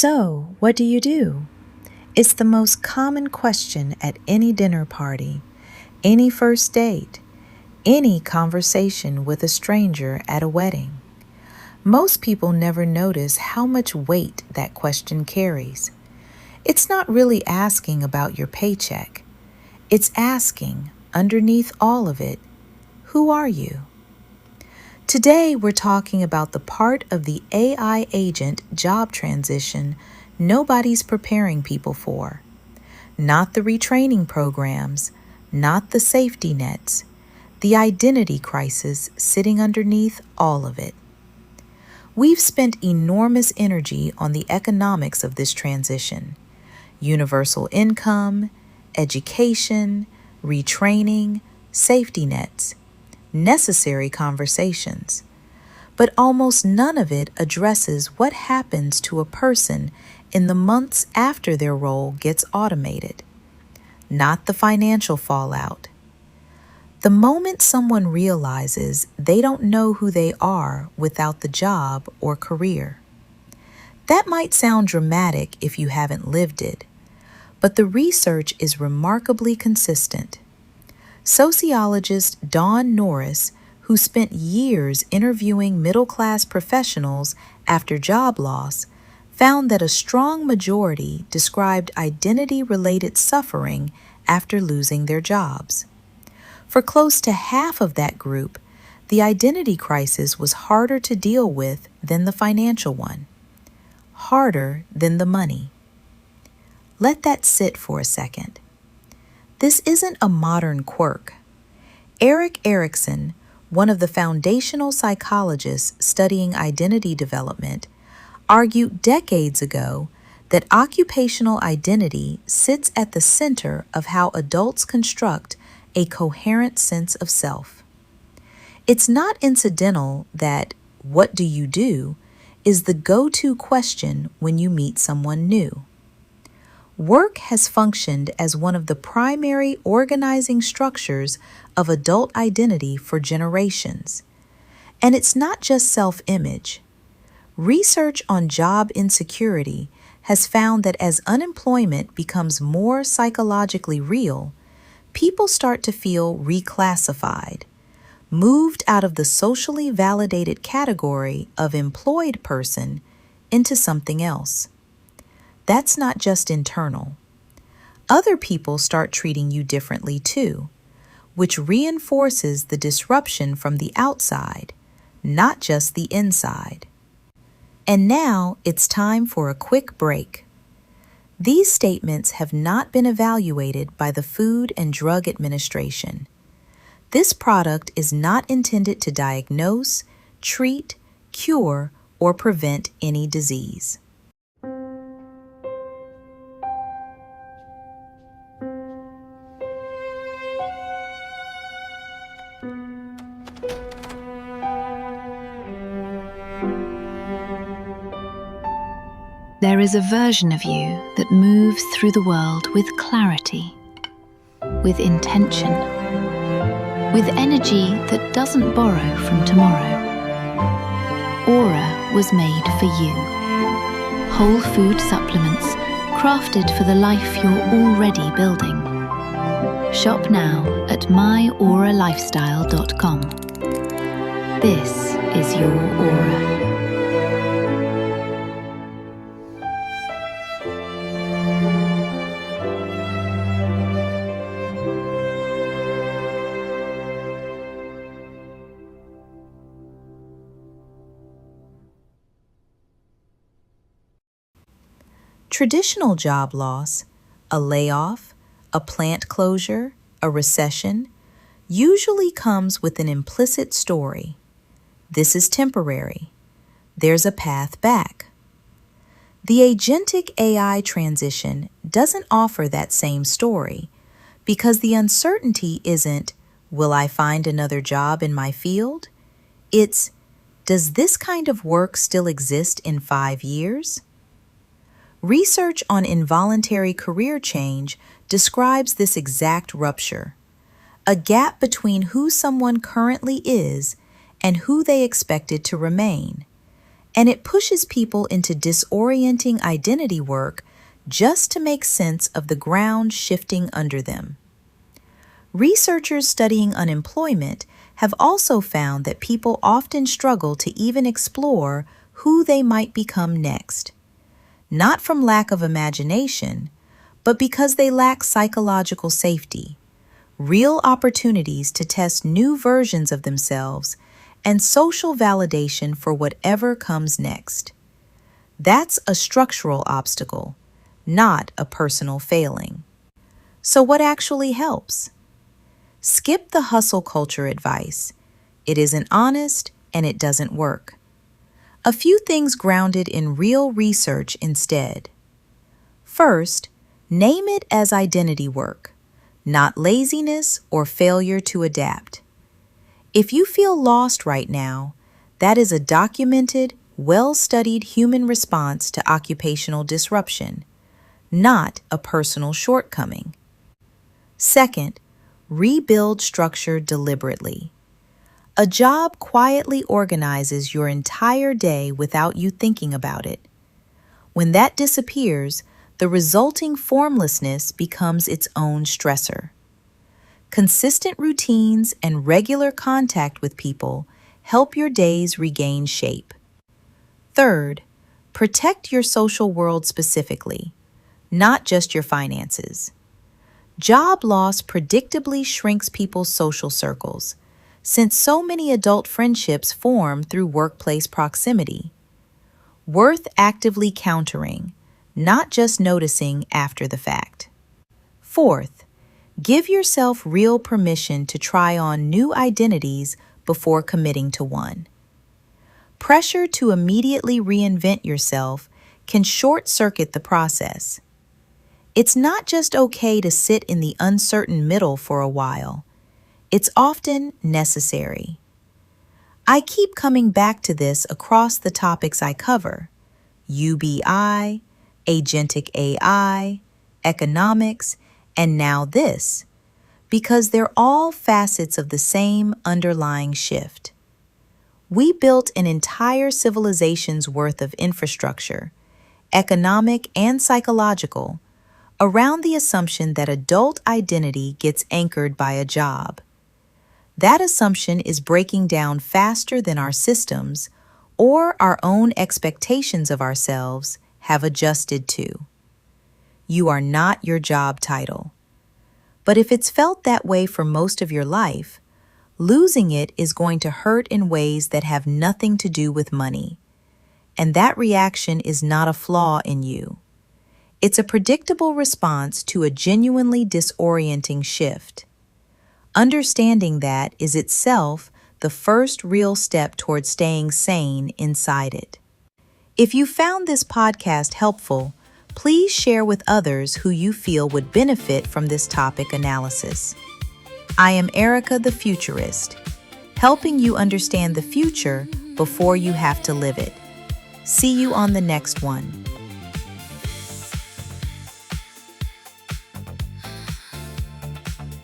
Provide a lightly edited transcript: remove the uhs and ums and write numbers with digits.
So, what do you do? It's the most common question at any dinner party, any first date, any conversation with a stranger at a wedding. Most people never notice how much weight that question carries. It's not really asking about your paycheck. It's asking, underneath all of it, who are you? Today, we're talking about the part of the AI agent job transition nobody's preparing people for. Not the retraining programs, not the safety nets, the identity crisis sitting underneath all of it. We've spent enormous energy on the economics of this transition: universal income, education, retraining, safety nets, necessary conversations. But almost none of it addresses what happens to a person in the months after their role gets automated. Not the financial fallout. The moment someone realizes they don't know who they are without the job or career. That might sound dramatic if you haven't lived it, but the research is remarkably consistent. Sociologist Dawn Norris, who spent years interviewing middle-class professionals after job loss, found that a strong majority described identity-related suffering after losing their jobs. For close to half of that group, the identity crisis was harder to deal with than the financial one, harder than the money. Let that sit for a second. This isn't a modern quirk. Erik Erikson, one of the foundational psychologists studying identity development, argued decades ago that occupational identity sits at the center of how adults construct a coherent sense of self. It's not incidental that "what do you do?" is the go-to question when you meet someone new. Work has functioned as one of the primary organizing structures of adult identity for generations. And it's not just self-image. Research on job insecurity has found that as unemployment becomes more psychologically real, people start to feel reclassified, moved out of the socially validated category of employed person into something else. That's not just internal. Other people start treating you differently too, which reinforces the disruption from the outside, not just the inside. And now it's time for a quick break. These statements have not been evaluated by the Food and Drug Administration. This product is not intended to diagnose, treat, cure, or prevent any disease. There is a version of you that moves through the world with clarity, with intention, with energy that doesn't borrow from tomorrow. Aura was made for you. Whole food supplements crafted for the life you're already building. Shop now at myauralifestyle.com. This is your aura. Traditional job loss, a layoff, a plant closure, a recession, usually comes with an implicit story. This is temporary. There's a path back. The agentic AI transition doesn't offer that same story because the uncertainty isn't, will I find another job in my field? It's, does this kind of work still exist in 5 years? Research on involuntary career change describes this exact rupture, a gap between who someone currently is and who they expected to remain, and it pushes people into disorienting identity work just to make sense of the ground shifting under them. Researchers studying unemployment have also found that people often struggle to even explore who they might become next, not from lack of imagination, but because they lack psychological safety, real opportunities to test new versions of themselves, and social validation for whatever comes next. That's a structural obstacle, not a personal failing. So what actually helps? Skip the hustle culture advice. It isn't honest and it doesn't work. A few things grounded in real research instead. First, name it as identity work, not laziness or failure to adapt. If you feel lost right now, that is a documented, well-studied human response to occupational disruption, not a personal shortcoming. Second, rebuild structure deliberately. A job quietly organizes your entire day without you thinking about it. When that disappears, the resulting formlessness becomes its own stressor. Consistent routines and regular contact with people help your days regain shape. Third, protect your social world specifically, not just your finances. Job loss predictably shrinks people's social circles, since so many adult friendships form through workplace proximity. Worth actively countering, not just noticing after the fact. Fourth, give yourself real permission to try on new identities before committing to one. Pressure to immediately reinvent yourself can short-circuit the process. It's not just okay to sit in the uncertain middle for a while. It's often necessary. I keep coming back to this across the topics I cover: UBI, agentic AI, economics, and now this, because they're all facets of the same underlying shift. We built an entire civilization's worth of infrastructure, economic and psychological, around the assumption that adult identity gets anchored by a job. That assumption is breaking down faster than our systems or our own expectations of ourselves have adjusted to. You are not your job title. But if it's felt that way for most of your life, losing it is going to hurt in ways that have nothing to do with money. And that reaction is not a flaw in you. It's a predictable response to a genuinely disorienting shift. Understanding that is itself the first real step toward staying sane inside it. If you found this podcast helpful, please share with others who you feel would benefit from this topic analysis. I am Erica the Futurist, helping you understand the future before you have to live it. See you on the next one.